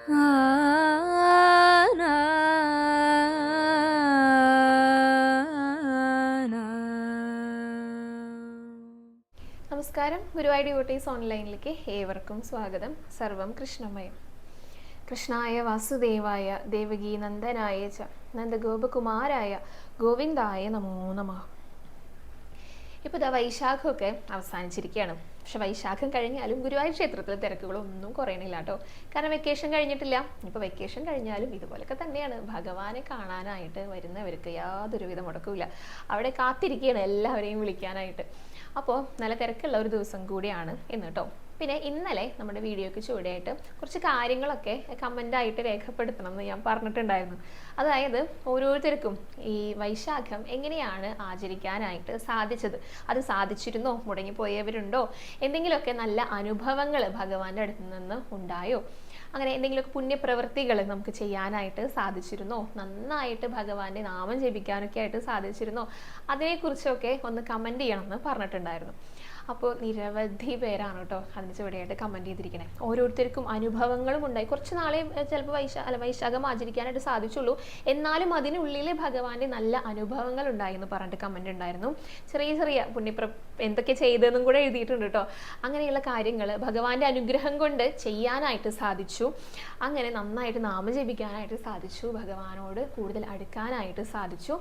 നമസ്കാരം, ഗുരുവായൂർ ഡിവോട്ടീസ് ഓൺലൈനിലേക്ക് ഏവർക്കും സ്വാഗതം. സർവം കൃഷ്ണമയം. കൃഷ്ണായ വാസുദേവായ ദേവകീ നന്ദനായ ച നന്ദഗോപകുമാരായ ഗോവിന്ദായ നമോ നമഃ. ഇപ്പോൾ ഇതാ വൈശാഖമൊക്കെ അവസാനിച്ചിരിക്കുകയാണ്. പക്ഷെ വൈശാഖം കഴിഞ്ഞാലും ഗുരുവായൂർ ക്ഷേത്രത്തിലെ തിരക്കുകളൊന്നും കുറയണില്ല കേട്ടോ. കാരണം വെക്കേഷൻ കഴിഞ്ഞിട്ടില്ല. ഇപ്പോൾ വെക്കേഷൻ കഴിഞ്ഞാലും ഇതുപോലൊക്കെ തന്നെയാണ്. ഭഗവാനെ കാണാനായിട്ട് വരുന്നവർക്ക് യാതൊരുവിധ മുടക്കമില്ല. അവിടെ കാത്തിരിക്കുകയാണ് എല്ലാവരെയും വിളിക്കാനായിട്ട്. അപ്പോൾ നല്ല തിരക്കുള്ള ഒരു ദിവസം കൂടിയാണ് ഇന്ന് കേട്ടോ. പിന്നെ ഇന്നലെ നമ്മുടെ വീഡിയോയ്ക്ക് ചൂടായിട്ട് കുറച്ച് കാര്യങ്ങളൊക്കെ കമൻ്റായിട്ട് രേഖപ്പെടുത്തണം എന്ന് ഞാൻ പറഞ്ഞിട്ടുണ്ടായിരുന്നു. അതായത് ഓരോരുത്തർക്കും ഈ വൈശാഖം എങ്ങനെയാണ് ആചരിക്കാനായിട്ട് സാധിച്ചത്, അത് സാധിച്ചിരുന്നോ, മുടങ്ങിപ്പോയവരുണ്ടോ, എന്തെങ്കിലുമൊക്കെ നല്ല അനുഭവങ്ങൾ ഭഗവാന്റെ അടുത്ത് നിന്ന് ഉണ്ടായോ, അങ്ങനെ എന്തെങ്കിലുമൊക്കെ പുണ്യപ്രവൃത്തികൾ നമുക്ക് ചെയ്യാനായിട്ട് സാധിച്ചിരുന്നോ, നന്നായിട്ട് ഭഗവാന്റെ നാമം ജപിക്കാനൊക്കെ ആയിട്ട് സാധിച്ചിരുന്നോ, അതിനെക്കുറിച്ചൊക്കെ ഒന്ന് കമൻറ്റ് ചെയ്യണമെന്ന് പറഞ്ഞിട്ടുണ്ടായിരുന്നു. അപ്പോൾ നിരവധി പേരാണ് കേട്ടോ അതിന് ചുവടെയായിട്ട് കമൻറ്റ് ചെയ്തിരിക്കണേ. ഓരോരുത്തർക്കും അനുഭവങ്ങളും ഉണ്ടായി. കുറച്ച് നാളെ ചിലപ്പോൾ വൈശാഖം ആചരിക്കാനായിട്ട് സാധിച്ചുള്ളൂ, എന്നാലും അതിനുള്ളിൽ ഭഗവാന്റെ നല്ല അനുഭവങ്ങൾ ഉണ്ടായി എന്ന് പറഞ്ഞിട്ട് കമൻറ്റ് ഉണ്ടായിരുന്നു. ചെറിയ ചെറിയ എന്തൊക്കെ ചെയ്തതെന്നും കൂടെ എഴുതിയിട്ടുണ്ട് കേട്ടോ. അങ്ങനെയുള്ള കാര്യങ്ങൾ ഭഗവാന്റെ അനുഗ്രഹം കൊണ്ട് ചെയ്യാനായിട്ട് സാധിച്ചു. അങ്ങനെ നന്നായിട്ട് നാമം ജപിക്കാനായിട്ട് സാധിച്ചു, ഭഗവാനോട് കൂടുതൽ അടുക്കാനായിട്ട് സാധിച്ചു.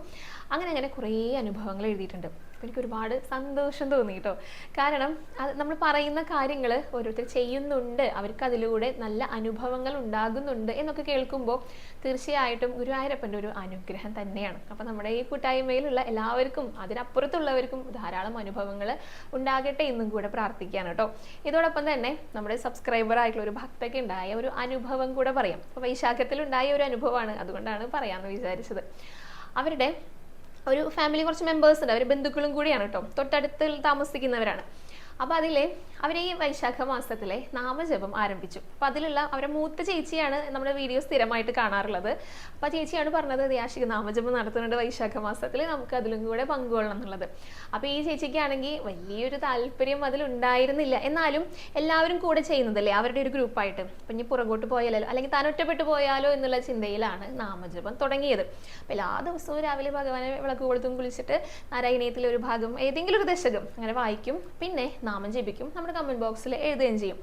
അങ്ങനെ കുറേ അനുഭവങ്ങൾ എഴുതിയിട്ടുണ്ട്. എനിക്ക് ഒരുപാട് സന്തോഷം തോന്നി കേട്ടോ. കാരണം അത് നമ്മൾ പറയുന്ന കാര്യങ്ങൾ ഓരോരുത്തർ ചെയ്യുന്നുണ്ട്, അവർക്ക് അതിലൂടെ നല്ല അനുഭവങ്ങൾ ഉണ്ടാകുന്നുണ്ട് എന്നൊക്കെ കേൾക്കുമ്പോൾ തീർച്ചയായിട്ടും ഗുരുവായൂരപ്പൻ്റെ ഒരു അനുഗ്രഹം തന്നെയാണ്. അപ്പം നമ്മുടെ ഈ കൂട്ടായ്മയിലുള്ള എല്ലാവർക്കും അതിനപ്പുറത്തുള്ളവർക്കും ധാരാളം അനുഭവങ്ങൾ ഉണ്ടാകട്ടെ എന്നും കൂടെ പ്രാർത്ഥിക്കുകയാണ് കേട്ടോ. ഇതോടൊപ്പം തന്നെ നമ്മുടെ സബ്സ്ക്രൈബർ ആയിട്ടുള്ള ഒരു ഭക്തയ്ക്ക് ഉണ്ടായ ഒരു അനുഭവം കൂടെ പറയാം. അപ്പോൾ വൈശാഖത്തിൽ ഉണ്ടായ ഒരു അനുഭവമാണ്, അതുകൊണ്ടാണ് പറയാമെന്ന് വിചാരിച്ചത്. അവരുടെ ഒരു ഫാമിലി കുറച്ച് മെമ്പേഴ്സ് ഉണ്ട്, അവർ ബന്ധുക്കളും കൂടിയാണ് കേട്ടോ, തൊട്ടടുത്ത് താമസിക്കുന്നവരാണ്. അപ്പോൾ അവർ ഈ വൈശാഖ മാസത്തിലെ നാമജപം ആരംഭിച്ചു. അപ്പോൾ അതിലുള്ള അവരുടെ മൂത്ത ചേച്ചിയാണ് നമ്മുടെ വീഡിയോ സ്ഥിരമായിട്ട് കാണാറുള്ളത്. അപ്പോൾ ആ ചേച്ചിയാണ് പറഞ്ഞത് യാശിക നാമജപം നടത്തുന്നുണ്ട് വൈശാഖ മാസത്തിൽ, നമുക്ക് അതിലും കൂടെ പങ്കുകൊള്ളണം എന്നുള്ളത്. അപ്പോൾ ഈ ചേച്ചിക്കാണെങ്കിൽ വലിയൊരു താല്പര്യം അതിലുണ്ടായിരുന്നില്ല, എന്നാലും എല്ലാവരും കൂടെ ചെയ്യുന്നതല്ലേ അവരുടെ ഒരു ഗ്രൂപ്പായിട്ട്. അപ്പം ഇനി പുറകോട്ട് പോയാലോ അല്ലെങ്കിൽ താൻ ഒറ്റപ്പെട്ടു പോയാലോ എന്നുള്ള ചിന്തയിലാണ് നാമജപം തുടങ്ങിയത്. അപ്പോൾ എല്ലാ ദിവസവും രാവിലെ ഭഗവാനെ വിളക്ക് കൊളുത്തും കുളിച്ചിട്ട് നാരായണീയത്തിലെ ഒരു ഭാഗം ഏതെങ്കിലും ഒരു ദശകം അങ്ങനെ വായിക്കും, പിന്നെ നാമം ജപിക്കും, നമ്മുടെ കമൻറ്റ് ബോക്സിൽ എഴുതുകയും ചെയ്യും.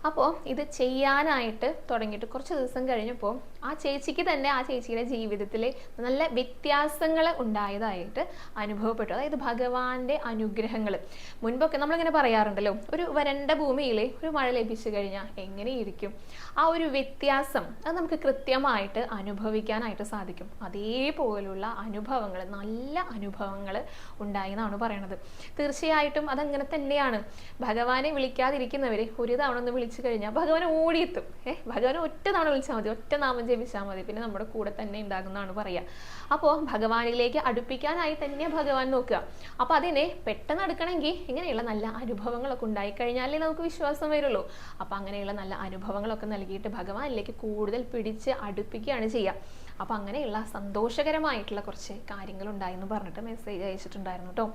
അപ്പോൾ ഇത് ചെയ്യാനായിട്ട് തുടങ്ങിയിട്ട് കുറച്ച് ദിവസം കഴിഞ്ഞപ്പോൾ ആ ചേച്ചിക്ക് തന്നെ ആ ചേച്ചിയുടെ ജീവിതത്തിൽ നല്ല വ്യത്യാസങ്ങൾ ഉണ്ടായതായിട്ട് അനുഭവപ്പെട്ടു. അതായത് ഭഗവാന്റെ അനുഗ്രഹങ്ങൾ. മുൻപൊക്കെ നമ്മളിങ്ങനെ പറയാറുണ്ടല്ലോ, ഒരു വരണ്ട ഭൂമിയിൽ ഒരു മഴ ലഭിച്ചു കഴിഞ്ഞാൽ എങ്ങനെയിരിക്കും, ആ ഒരു വ്യത്യാസം അത് നമുക്ക് കൃത്യമായിട്ട് അനുഭവിക്കാനായിട്ട് സാധിക്കും. അതേപോലുള്ള അനുഭവങ്ങൾ, നല്ല അനുഭവങ്ങൾ ഉണ്ടായി എന്നാണ് പറയണത്. തീർച്ചയായിട്ടും അതങ്ങനെ തന്നെയാണ്. ഭഗവാനെ വിളിക്കാതിരിക്കുന്നവർ ഒരു തവണ ഒന്ന് വിളിച്ചു കഴിഞ്ഞാൽ ഭഗവാൻ ഓടിയെത്തും. ഭഗവാനെ ഒറ്റ തവണ വിളിച്ചാൽ മതി, ഒറ്റ നാമം ജപിച്ചാൽ മതി, പിന്നെ നമ്മുടെ കൂടെ തന്നെ ഉണ്ടാകുന്നതാണ് പറയുക. അപ്പോൾ ഭഗവാനിലേക്ക് അടുപ്പിക്കാനായി തന്നെ ഭഗവാൻ നോക്കുക. അപ്പോൾ അതിനെ പെട്ടെന്ന് അടുക്കണമെങ്കിൽ ഇങ്ങനെയുള്ള നല്ല അനുഭവങ്ങളൊക്കെ ഉണ്ടായിക്കഴിഞ്ഞാലേ നമുക്ക് വിശ്വാസം വരുള്ളൂ. അപ്പോൾ അങ്ങനെയുള്ള നല്ല അനുഭവങ്ങളൊക്കെ നൽകിയിട്ട് ഭഗവാനിലേക്ക് കൂടുതൽ പിടിച്ച് അടുപ്പിക്കുകയാണ് ചെയ്യുക. അപ്പോൾ അങ്ങനെയുള്ള സന്തോഷകരമായിട്ടുള്ള കുറച്ച് കാര്യങ്ങൾ ഉണ്ടായെന്ന് പറഞ്ഞിട്ട് മെസ്സേജ് അയച്ചിട്ടുണ്ടായിരുന്നു കേട്ടോ.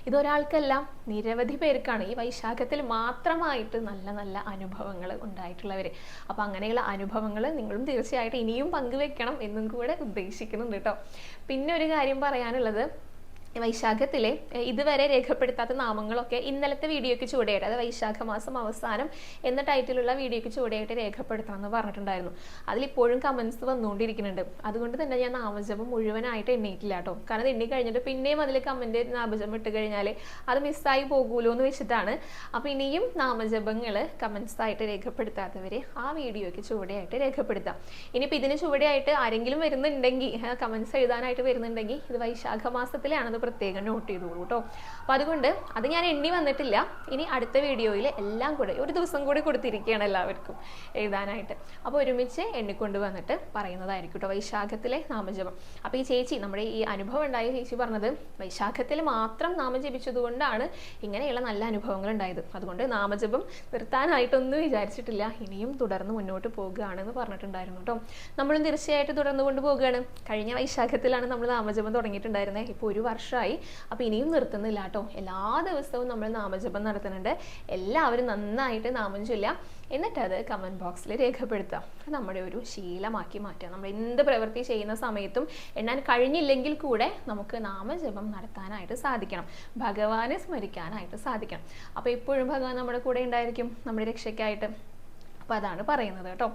ഇതൊരാൾക്കെല്ലാം നിരവധി പേർക്കാണ് ഈ വൈശാഖത്തിൽ മാത്രമായിട്ട് നല്ല നല്ല അനുഭവങ്ങൾ ഉണ്ടായിട്ടുള്ളവർ. അപ്പോൾ അങ്ങനെയുള്ള അനുഭവങ്ങൾ നിങ്ങളും തീർച്ചയായിട്ടും ഇനിയും പങ്കുവെക്കണം എന്നും കൂടെ ഉദ്ദേശിക്കുന്നുണ്ട് കേട്ടോ. പിന്നെ ഒരു കാര്യം പറയാനുള്ളത്, വൈശാഖത്തിലെ ഇതുവരെ രേഖപ്പെടുത്താത്ത നാമങ്ങളൊക്കെ ഇന്നലത്തെ വീഡിയോയ്ക്ക് ചൂടെയായിട്ട്, അത് വൈശാഖ മാസം അവസാനം എന്ന ടൈറ്റിലുള്ള വീഡിയോയ്ക്ക് ചൂടെയായിട്ട് രേഖപ്പെടുത്തണം എന്ന് പറഞ്ഞിട്ടുണ്ടായിരുന്നു. അതിലിപ്പോഴും കമൻസ് വന്നുകൊണ്ടിരിക്കുന്നുണ്ട്. അതുകൊണ്ട് തന്നെ ഞാൻ നാമജപം മുഴുവനായിട്ട് എണ്ണിയിട്ടില്ല കേട്ടോ. കാരണം അത് എണ്ണി കഴിഞ്ഞിട്ട് പിന്നെയും അതിൽ കമൻറ്റ് നാമജപം ഇട്ട് കഴിഞ്ഞാൽ അത് മിസ്സായി പോകുമല്ലോ എന്ന് വെച്ചിട്ടാണ്. അപ്പോൾ ഇനിയും നാമജപങ്ങൾ കമൻസായിട്ട് രേഖപ്പെടുത്താത്തവർ ആ വീഡിയോയ്ക്ക് ചുവടെയായിട്ട് രേഖപ്പെടുത്താം. ഇനിയിപ്പോൾ ഇതിന് ചുവടെയായിട്ട് ആരെങ്കിലും വരുന്നുണ്ടെങ്കിൽ, കമൻസ് എഴുതാനായിട്ട് വരുന്നുണ്ടെങ്കിൽ, ഇത് വൈശാഖ മാസത്തിലാണെന്ന് പ്രത്യേകം നോട്ട് ചെയ്തോളൂ കേട്ടോ. അപ്പോൾ അതുകൊണ്ട് അത് ഞാൻ എണ്ണി വന്നിട്ടില്ല. ഇനി അടുത്ത വീഡിയോയിൽ എല്ലാം കൂടെ ഒരു ദിവസം കൂടി കൊടുത്തിരിക്കുകയാണ് എല്ലാവർക്കും എഴുതാനായിട്ട്. അപ്പോൾ ഒരുമിച്ച് എണ്ണിക്കൊണ്ട് വന്നിട്ട് പറയുന്നതായിരിക്കും കേട്ടോ വൈശാഖത്തിലെ നാമജപം. അപ്പോൾ ഈ ചേച്ചി, നമ്മുടെ ഈ അനുഭവം ഉണ്ടായ ചേച്ചി പറഞ്ഞത് വൈശാഖത്തിൽ മാത്രം നാമം ജപിച്ചതുകൊണ്ടാണ് ഇങ്ങനെയുള്ള നല്ല അനുഭവങ്ങൾ ഉണ്ടായത്. അതുകൊണ്ട് നാമജപം നിർത്താനായിട്ടൊന്നും വിചാരിച്ചിട്ടില്ല, ഇനിയും തുടർന്ന് മുന്നോട്ട് പോകുകയാണെന്ന് പറഞ്ഞിട്ടുണ്ടായിരുന്നു കേട്ടോ. നമ്മളും തീർച്ചയായിട്ടും തുടർന്നു കൊണ്ട് പോകുകയാണ്. കഴിഞ്ഞ വൈശാഖത്തിലാണ് നമ്മൾ നാമജപം തുടങ്ങിയിട്ടുണ്ടായിരുന്നത്. ഇപ്പോൾ ഒരു വർഷം വർഷമായി. അപ്പോൾ ഇനിയും നിർത്തുന്നില്ല കേട്ടോ. എല്ലാ ദിവസവും നമ്മൾ നാമജപം നടത്തുന്നുണ്ട്. എല്ലാവരും നന്നായിട്ട് നാമം ചൊല്ലുക, എന്നിട്ട് അത് കമൻറ്റ് ബോക്സിൽ രേഖപ്പെടുത്തുക. അത് നമ്മുടെ ഒരു ശീലമാക്കി മാറ്റുക. നമ്മൾ എന്ത് പ്രവൃത്തി ചെയ്യുന്ന സമയത്തും എണ്ണാൻ കഴിഞ്ഞില്ലെങ്കിൽ കൂടെ നമുക്ക് നാമജപം നടത്താനായിട്ട് സാധിക്കണം, ഭഗവാനെ സ്മരിക്കാനായിട്ട് സാധിക്കണം. അപ്പോൾ എപ്പോഴും ഭഗവാൻ നമ്മുടെ കൂടെ ഉണ്ടായിരിക്കും, നമ്മുടെ രക്ഷയ്ക്കായിട്ട്. അപ്പോൾ അതാണ് പറയുന്നത് കേട്ടോ.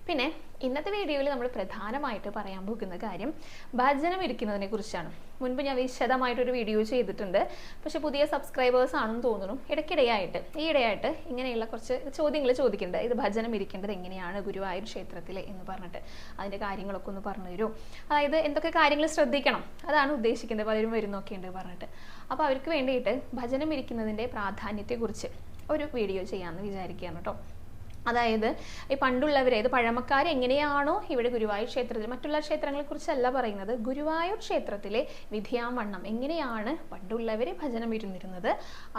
പിന്നെ ഇന്നത്തെ വീഡിയോയിൽ നമ്മൾ പ്രധാനമായിട്ട് പറയാൻ പോകുന്ന കാര്യം ഭജനം ഇരിക്കുന്നതിനെ കുറിച്ചാണ്. മുൻപ് ഞാൻ വിശദമായിട്ടൊരു വീഡിയോ ചെയ്തിട്ടുണ്ട്. പക്ഷെ പുതിയ സബ്സ്ക്രൈബേഴ്സ് ആണെന്ന് തോന്നുന്നു. ഈയിടെയായിട്ട് ഇങ്ങനെയുള്ള കുറച്ച് ചോദ്യങ്ങൾ ചോദിക്കുന്നുണ്ട്. ഇത് ഭജനം ഇരിക്കേണ്ടത് എങ്ങനെയാണ് ഗുരുവായൂർ ക്ഷേത്രത്തിൽ എന്ന് പറഞ്ഞിട്ട് അതിൻ്റെ കാര്യങ്ങളൊക്കെ ഒന്ന് പറഞ്ഞു തരൂ. അതായത് എന്തൊക്കെ കാര്യങ്ങൾ ശ്രദ്ധിക്കണം, അതാണ് ഉദ്ദേശിക്കുന്നത്. പലരും വരുന്നൊക്കെ ഉണ്ട് പറഞ്ഞിട്ട്. അപ്പോൾ അവർക്ക് വേണ്ടിയിട്ട് ഭജനം ഇരിക്കുന്നതിൻ്റെ പ്രാധാന്യത്തെക്കുറിച്ച് ഒരു വീഡിയോ ചെയ്യാമെന്ന് വിചാരിക്കുകയാണ് കേട്ടോ. അതായത് ഈ പണ്ടുള്ളവരെ, ഇത് പഴമക്കാർ എങ്ങനെയാണോ ഇവിടെ ഗുരുവായൂർ ക്ഷേത്രത്തിൽ, മറ്റുള്ള ക്ഷേത്രങ്ങളെ കുറിച്ചല്ല പറയുന്നത്, ഗുരുവായൂർ ക്ഷേത്രത്തിലെ വിധിയാവണ്ണം എങ്ങനെയാണ് പണ്ടുള്ളവർ ഭജനം ഇരുന്നിരുന്നത്,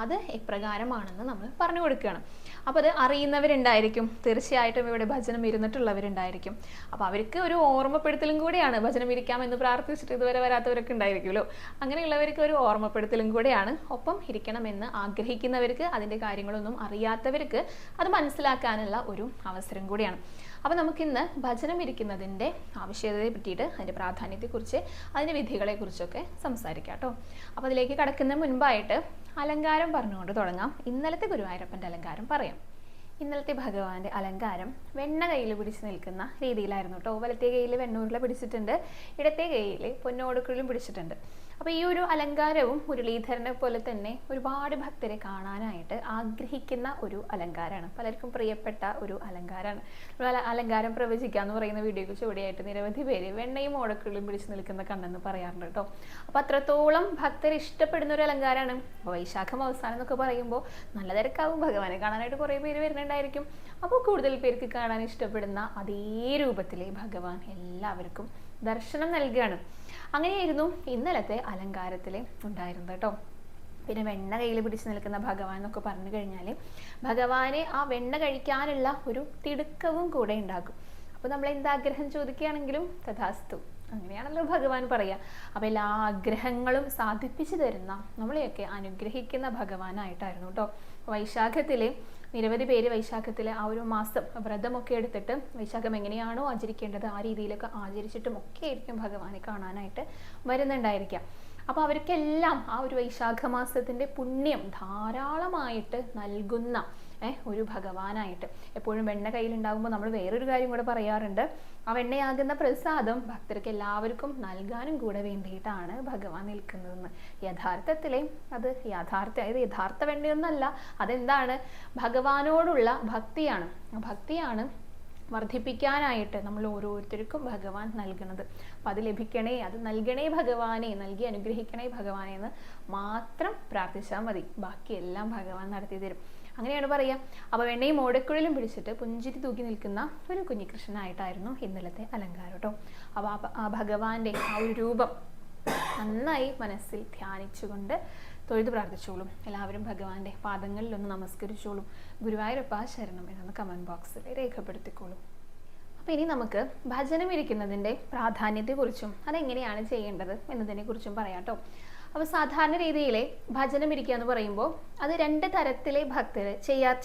അത് എപ്രകാരമാണെന്ന് നമ്മൾ പറഞ്ഞു കൊടുക്കുകയാണ്. അപ്പോൾ അത് അറിയുന്നവരുണ്ടായിരിക്കും, തീർച്ചയായിട്ടും ഇവിടെ ഭജനം ഇരുന്നിട്ടുള്ളവരുണ്ടായിരിക്കും. അപ്പോൾ അവർക്ക് ഒരു ഓർമ്മപ്പെടുത്തലും കൂടിയാണ്. ഭജനം ഇരിക്കാമെന്ന് പ്രാർത്ഥിച്ചിട്ട് ഇതുവരെ വരാത്തവരൊക്കെ ഉണ്ടായിരിക്കുമല്ലോ. അങ്ങനെയുള്ളവർക്ക് ഒരു ഓർമ്മപ്പെടുത്തലും കൂടിയാണ്. ഒപ്പം ഇരിക്കണമെന്ന് ആഗ്രഹിക്കുന്നവർക്ക്, അതിൻ്റെ കാര്യങ്ങളൊന്നും അറിയാത്തവർക്ക് അത് മനസ്സിലാക്കാനുള്ള ഒരു അവസരം കൂടിയാണ്. അപ്പോൾ നമുക്കിന്ന് ഭജനം ഇരിക്കുന്നതിൻ്റെ ആവശ്യകതയെ പറ്റിയിട്ട്, അതിൻ്റെ പ്രാധാന്യത്തെക്കുറിച്ച്, അതിൻ്റെ വിധികളെക്കുറിച്ചൊക്കെ സംസാരിക്കാം കേട്ടോ. അപ്പോൾ അതിലേക്ക് കടക്കുന്നതിന് മുൻപായിട്ട് അലങ്കാരം പറഞ്ഞുകൊണ്ട് തുടങ്ങാം. ഇന്നലത്തെ ഗുരുവായൂരപ്പൻ്റെ അലങ്കാരം പറയാം. ഇന്നലത്തെ ഭഗവാന്റെ അലങ്കാരം വെണ്ണ കയ്യിൽ പിടിച്ച് നിൽക്കുന്ന രീതിയിലായിരുന്നു കേട്ടോ. വലത്തെ കയ്യിൽ വെണ്ണൂരില പിടിച്ചിട്ടുണ്ട്, ഇടത്തെ കയ്യിൽ പൊന്നോടുക്കുഴലും പിടിച്ചിട്ടുണ്ട്. അപ്പോൾ ഈ ഒരു അലങ്കാരവും മുരളീധരനെ പോലെ തന്നെ ഒരുപാട് ഭക്തരെ കാണാനായിട്ട് ആഗ്രഹിക്കുന്ന ഒരു അലങ്കാരമാണ്. പലർക്കും പ്രിയപ്പെട്ട ഒരു അലങ്കാരമാണ്. അലങ്കാരം പ്രവചിക്കുക എന്ന് പറയുന്ന വീഡിയോയ്ക്ക് ചുവടിയായിട്ട് നിരവധി പേര് വെണ്ണയും ഓടക്കുഴലും പിടിച്ച് നിൽക്കുന്ന കണ്ടെന്ന് പറയാറുണ്ട് കേട്ടോ. അപ്പോൾ അത്രത്തോളം ഭക്തർ ഇഷ്ടപ്പെടുന്ന ഒരു അലങ്കാരമാണ്. അപ്പോൾ വൈശാഖം അവസാനം എന്നൊക്കെ പറയുമ്പോൾ നല്ല തിരക്കാവും, ഭഗവാനെ കാണാനായിട്ട് കുറേ പേര് വരുന്നുണ്ടായിരിക്കും. അപ്പോൾ കൂടുതൽ പേർക്ക് കാണാൻ ഇഷ്ടപ്പെടുന്ന അതേ രൂപത്തിൽ ഭഗവാൻ എല്ലാവർക്കും ദർശനം നൽകുകയാണ്. അങ്ങനെയായിരുന്നു ഇന്നലത്തെ അലങ്കാരത്തിൽ ഉണ്ടായിരുന്നത് കേട്ടോ. പിന്നെ വെണ്ണ കയ്യിൽ പിടിച്ച് നിൽക്കുന്ന ഭഗവാൻ എന്നൊക്കെ പറഞ്ഞു കഴിഞ്ഞാൽ ഭഗവാനെ ആ വെണ്ണ കഴിക്കാനുള്ള ഒരു തിടുക്കവും കൂടെ ഉണ്ടാകും. അപ്പോൾ നമ്മൾ എന്താഗ്രഹം ചോദിക്കുകയാണെങ്കിലും തഥാസ്തു, അങ്ങനെയാണല്ലോ ഭഗവാൻ പറയുക. അപ്പോൾ എല്ലാ ആഗ്രഹങ്ങളും സാധിപ്പിച്ചു തരുന്ന, നമ്മളെയൊക്കെ അനുഗ്രഹിക്കുന്ന ഭഗവാനായിട്ടായിരുന്നു കേട്ടോ. വൈശാഖത്തിലെ നിരവധി പേര് വൈശാഖത്തിലെ ആ ഒരു മാസം വ്രതമൊക്കെ എടുത്തിട്ട് വൈശാഖം എങ്ങനെയാണോ ആചരിക്കേണ്ടത് ആ രീതിയിലൊക്കെ ആചരിച്ചിട്ടും ഒക്കെ ആയിരിക്കും ഭഗവാനെ കാണാനായിട്ട് വരുന്നുണ്ടായിരിക്കാം. അപ്പോൾ അവർക്കെല്ലാം ആ ഒരു വൈശാഖ മാസത്തിൻ്റെ പുണ്യം ധാരാളമായിട്ട് നൽകുന്ന ഒരു ഭഗവാനായിട്ട് എപ്പോഴും വെണ്ണ കയ്യിലുണ്ടാകുമ്പോൾ നമ്മൾ വേറൊരു കാര്യം കൂടെ പറയാറുണ്ട്. ആ വെണ്ണയാകുന്ന പ്രസാദം ഭക്തർക്ക് എല്ലാവർക്കും നൽകാനും കൂടെ വേണ്ടിയിട്ടാണ് ഭഗവാൻ നിൽക്കുന്നതെന്ന്. യഥാർത്ഥത്തിലെ അത് യഥാർത്ഥ വെണ്ണയൊന്നല്ല, അതെന്താണ്? ഭഗവാനോടുള്ള ഭക്തിയാണ്. ആ ഭക്തിയാണ് വർദ്ധിപ്പിക്കാനായിട്ട് നമ്മൾ ഓരോരുത്തർക്കും ഭഗവാൻ നൽകുന്നത്. അപ്പം അത് ലഭിക്കണേ, അത് നൽകണേ ഭഗവാനെ, നൽകി അനുഗ്രഹിക്കണേ ഭഗവാനെ എന്ന് മാത്രം പ്രാർത്ഥിച്ചാൽ മതി. ബാക്കിയെല്ലാം ഭഗവാൻ നടത്തി തരും. അങ്ങനെയാണ് പറയുക. അപ്പോൾ വെണ്ണയും ഓടക്കുഴലും പിടിച്ചിട്ട് പുഞ്ചിരി തൂക്കി നിൽക്കുന്ന ഒരു കുഞ്ഞികൃഷ്ണനായിട്ടായിരുന്നു ഇന്നലത്തെ അലങ്കാരം കേട്ടോ. അപ്പോൾ ആ ഭഗവാന്റെ ആ ഒരു രൂപം നന്നായി മനസ്സിൽ ധ്യാനിച്ചുകൊണ്ട് തൊഴുത് പ്രാർത്ഥിച്ചോളും. എല്ലാവരും ഭഗവാന്റെ പാദങ്ങളിലൊന്ന് നമസ്കരിച്ചോളും. ഗുരുവായൂരപ്പ ശരണം എന്നൊന്ന് കമൻറ്റ് ബോക്സിൽ രേഖപ്പെടുത്തിക്കോളും. അപ്പോൾ ഇനി നമുക്ക് ഭജനം ഇരിക്കുന്നതിൻ്റെ പ്രാധാന്യത്തെക്കുറിച്ചും അതെങ്ങനെയാണ് ചെയ്യേണ്ടത് എന്നതിനെക്കുറിച്ചും പറയാം കേട്ടോ. അപ്പോൾ സാധാരണ രീതിയിലെ ഭജനം ഇരിക്കുക എന്ന് പറയുമ്പോൾ അത് രണ്ട് തരത്തിലെ ഭക്തർ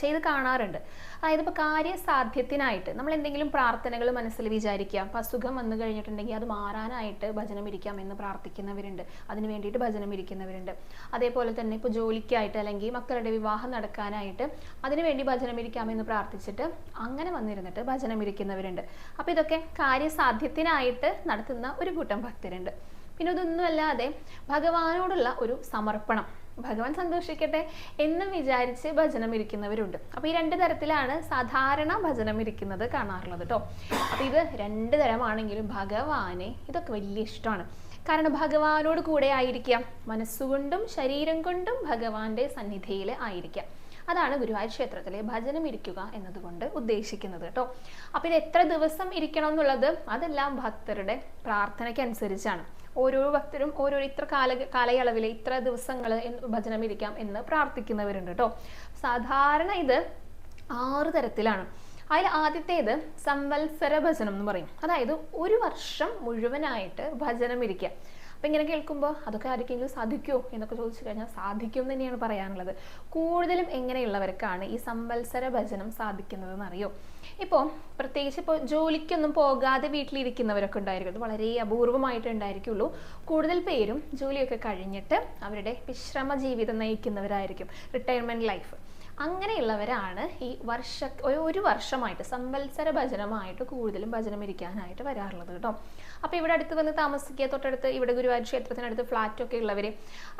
ചെയ്ത് കാണാറുണ്ട്. അതായത് ഇപ്പോൾ കാര്യസാധ്യത്തിനായിട്ട് നമ്മൾ എന്തെങ്കിലും പ്രാർത്ഥനകൾ മനസ്സിൽ വിചാരിക്കുക, അപ്പോൾ അസുഖം വന്നു കഴിഞ്ഞിട്ടുണ്ടെങ്കിൽ അത് മാറാനായിട്ട് ഭജനം ഇരിക്കാം എന്ന് പ്രാർത്ഥിക്കുന്നവരുണ്ട്, അതിന് വേണ്ടിയിട്ട് ഭജനം ഇരിക്കുന്നവരുണ്ട്. അതേപോലെ തന്നെ ഇപ്പോൾ ജോലിക്കായിട്ട് അല്ലെങ്കിൽ മക്കളുടെ വിവാഹം നടക്കാനായിട്ട് അതിനുവേണ്ടി ഭജനം ഇരിക്കാമെന്ന് പ്രാർത്ഥിച്ചിട്ട് അങ്ങനെ വന്നിരുന്നിട്ട് ഭജനം ഇരിക്കുന്നവരുണ്ട്. അപ്പോൾ ഇതൊക്കെ കാര്യസാധ്യത്തിനായിട്ട് നടത്തുന്ന ഒരു കൂട്ടം ഭക്തരുണ്ട്. പിന്നെ ഇതൊന്നുമല്ലാതെ ഭഗവാനോടുള്ള ഒരു സമർപ്പണം, ഭഗവാൻ സന്തോഷിക്കട്ടെ എന്നും വിചാരിച്ച് ഭജനം ഇരിക്കുന്നവരുണ്ട്. അപ്പോൾ ഈ രണ്ട് തരത്തിലാണ് സാധാരണ ഭജനം ഇരിക്കുന്നത് കാണാറുള്ളത് കേട്ടോ. അപ്പോൾ ഇത് രണ്ട് തരമാണെങ്കിലും ഭഗവാനെ ഇതൊക്കെ വലിയ ഇഷ്ടമാണ്. കാരണം ഭഗവാനോട് കൂടെ ആയിരിക്കാം, മനസ്സുകൊണ്ടും ശരീരം കൊണ്ടും ഭഗവാന്റെ സന്നിധിയിൽ ആയിരിക്കാം. അതാണ് ഗുരുവായൂർ ക്ഷേത്രത്തിലെ ഭജനം ഇരിക്കുക എന്നതുകൊണ്ട് ഉദ്ദേശിക്കുന്നത് കേട്ടോ. അപ്പോൾ ഇത് എത്ര ദിവസം ഇരിക്കണം എന്നുള്ളത് അതെല്ലാം ഭക്തരുടെ പ്രാർത്ഥനയ്ക്കനുസരിച്ചാണ്. ഓരോ ഭക്തരും ഓരോ ഇത്ര കാലയളവിൽ ഇത്ര ദിവസങ്ങൾ ഭജനം ഇരിക്കാം എന്ന് പ്രാർത്ഥിക്കുന്നവരുണ്ട് കേട്ടോ. സാധാരണ ഇത് 6 തരത്തിലാണ്. അതിൽ ആദ്യത്തേത് സംവത്സര ഭജനം എന്ന് പറയും. അതായത് ഒരു വർഷം മുഴുവനായിട്ട് ഭജനം ഇരിക്കുക. അപ്പം ഇങ്ങനെ കേൾക്കുമ്പോൾ അതൊക്കെ ആർക്കെങ്കിലും സാധിക്കുമോ എന്നൊക്കെ ചോദിച്ചു കഴിഞ്ഞാൽ സാധിക്കും തന്നെയാണ് പറയാനുള്ളത്. കൂടുതലും എങ്ങനെയുള്ളവർക്കാണ് ഈ സംവത്സര ഭജനം സാധിക്കുന്നതെന്ന് അറിയോ? ഇപ്പോൾ പ്രത്യേകിച്ച് ഇപ്പോൾ ജോലിക്കൊന്നും പോകാതെ വീട്ടിലിരിക്കുന്നവരൊക്കെ ഉണ്ടായിരിക്കും, അത് വളരെ അപൂർവമായിട്ട് ഉണ്ടായിരിക്കുള്ളൂ. കൂടുതൽ പേരും ജോലിയൊക്കെ കഴിഞ്ഞിട്ട് അവരുടെ വിശ്രമ ജീവിതം നയിക്കുന്നവരായിരിക്കും, റിട്ടയർമെൻറ്റ് ലൈഫ്. അങ്ങനെയുള്ളവരാണ് ഈ ഒരു വർഷമായിട്ട് സംവത്സര ഭജനമായിട്ട് കൂടുതലും ഭജനം ഇരിക്കാനായിട്ട് വരാറുള്ളത് കേട്ടോ. അപ്പോൾ ഇവിടെ അടുത്ത് വന്ന് താമസിക്കുക, തൊട്ടടുത്ത് ഇവിടെ ഗുരുവായൂർ ക്ഷേത്രത്തിനടുത്ത് ഫ്ലാറ്റൊക്കെ ഉള്ളവർ,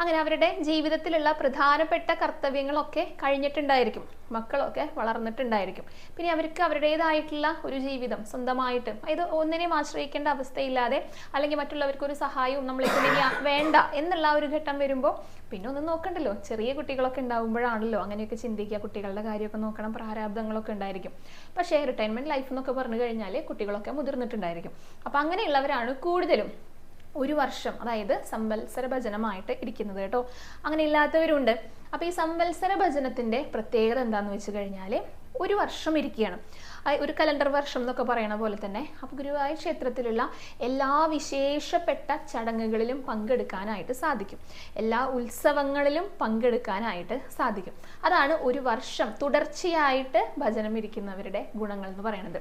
അങ്ങനെ അവരുടെ ജീവിതത്തിലുള്ള പ്രധാനപ്പെട്ട കർത്തവ്യങ്ങളൊക്കെ കഴിഞ്ഞിട്ടുണ്ടായിരിക്കും, മക്കളൊക്കെ വളർന്നിട്ടുണ്ടായിരിക്കും. പിന്നെ അവർക്ക് അവരുടേതായിട്ടുള്ള ഒരു ജീവിതം സ്വന്തമായിട്ട്, ഇത് ഒന്നിനെയും ആശ്രയിക്കേണ്ട അവസ്ഥയില്ലാതെ, അല്ലെങ്കിൽ മറ്റുള്ളവർക്കൊരു സഹായവും നമ്മളിപ്പോൾ വേണ്ട എന്നുള്ള ഒരു ഘട്ടം വരുമ്പോൾ പിന്നെ ഒന്നും നോക്കണ്ടല്ലോ. ചെറിയ കുട്ടികളൊക്കെ ഉണ്ടാകുമ്പോഴാണല്ലോ അങ്ങനെയൊക്കെ ചിന്തിക്കുക, കുട്ടികളുടെ കാര്യമൊക്കെ നോക്കണം, പ്രാരാബ്ദങ്ങളൊക്കെ ഉണ്ടായിരിക്കും. പക്ഷേ റിട്ടയർമെൻറ്റ് ലൈഫ് എന്നൊക്കെ പറഞ്ഞു കഴിഞ്ഞാൽ കുട്ടികളൊക്കെ മുതിർന്നിട്ടുണ്ടായിരിക്കും. അപ്പം അങ്ങനെയുള്ളവരാണ് കൂടുതലും ഒരു വർഷം, അതായത് സംവത്സര ഭജനമായിട്ട് ഇരിക്കുന്നത് കേട്ടോ. അങ്ങനെ ഇല്ലാത്തവരുണ്ട്. അപ്പോൾ ഈ സംവത്സര ഭജനത്തിൻ്റെ പ്രത്യേകത എന്താണെന്ന് വെച്ച് കഴിഞ്ഞാൽ ഒരു വർഷം ഇരിക്കുകയാണ്, ഒരു കലണ്ടർ വർഷം എന്നൊക്കെ പറയണ പോലെ തന്നെ. അപ്പോൾ ഗുരുവായൂർ ക്ഷേത്രത്തിലുള്ള എല്ലാ വിശേഷപ്പെട്ട ചടങ്ങുകളിലും പങ്കെടുക്കാനായിട്ട് സാധിക്കും, എല്ലാ ഉത്സവങ്ങളിലും പങ്കെടുക്കാനായിട്ട് സാധിക്കും. അതാണ് ഒരു വർഷം തുടർച്ചയായിട്ട് ഭജനം ഇരിക്കുന്നവരുടെ ഗുണങ്ങൾ എന്ന് പറയുന്നത്.